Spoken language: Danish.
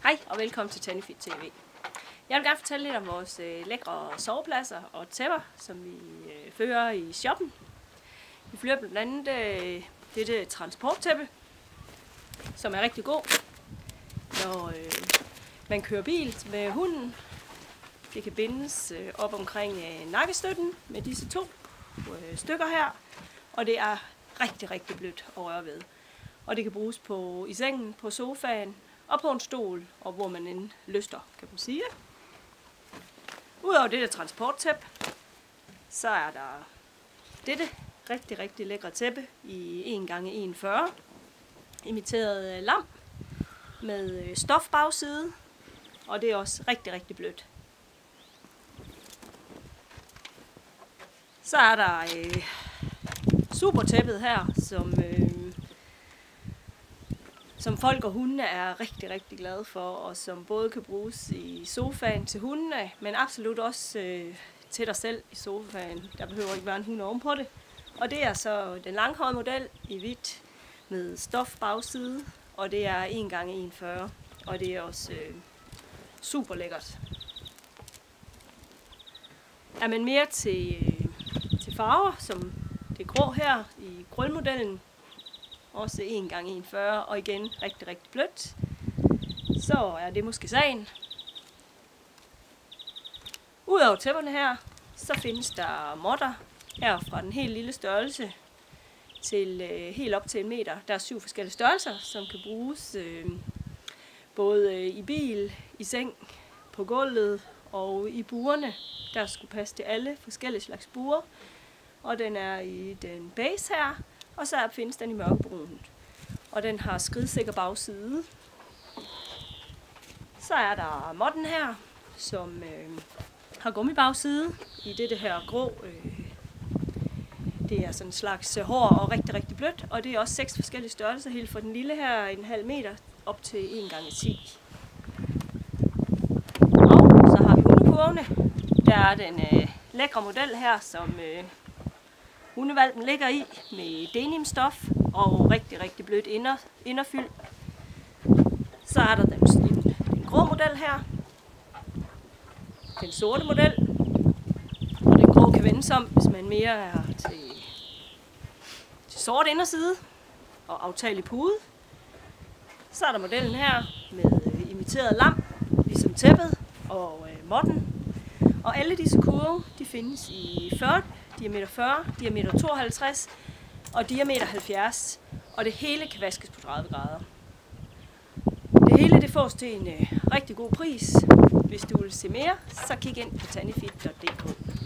Hej og velkommen til Tannifit TV. Jeg vil gerne fortælle lidt om vores lækre sovepladser og tæpper, som vi fører i shoppen. Vi fører blandt andet dette transporttæppe, som er rigtig god, når man kører bil med hunden. Det kan bindes op omkring nakkestøtten med disse to stykker her, og det er rigtig blødt at røre ved. Og det kan bruges i sengen, på sofaen og på en stol, og hvor man end lyster, kan man sige. Udover det der transporttæppe, så er der dette rigtig lækre tæppe i 1x1,40 imiteret lam med stofbagside, og det er også rigtig blødt. Så er der supertæppet her, som folk og hundene er rigtig glade for, og som både kan bruges i sofaen til hundene, men absolut også til dig selv i sofaen. Der behøver ikke være en hund ovenpå det. Og det er så den langhårede model i hvidt med stofbagside, og det er 1x1,40, og det er også super lækkert. Er man mere til farver, som det grå her i krølmodellen, også 1x1,40, og igen rigtig blødt, så er det måske sagen. Udover tæpperne her, så findes der måtter her fra den helt lille størrelse til helt op til 1 meter. Der er 7 forskellige størrelser, som kan bruges både i bil, i seng, på gulvet og i burene. Der skulle passe til alle forskellige slags buer, og den er i den base her, og så findes den i mørkebrun. Og den har skridsikker bagside. Så er der måtten her, som har gummibagside i dette her grå. Det er sådan en slags hår og rigtig blødt, og det er også 6 forskellige størrelser, helt fra den lille her 1,5 meter op til 1x10. Og så har vi hundekurvene. Der er den lækre model her, som hundevalpen ligger i, med denimstof og rigtig blødt inderfyld. Så er der den grå model her, den sorte model, og den grå kan vendes om, hvis man mere er til sort inderside og aftagelig pude. Så er der modellen her med imiteret lam, ligesom tæppet og måtten. Og alle disse kurve, de findes i diameter 40, diameter 52 og diameter 70, og det hele kan vaskes på 30 grader. Det hele det fås til en rigtig god pris. Hvis du vil se mere, så kig ind på tannifit.dk.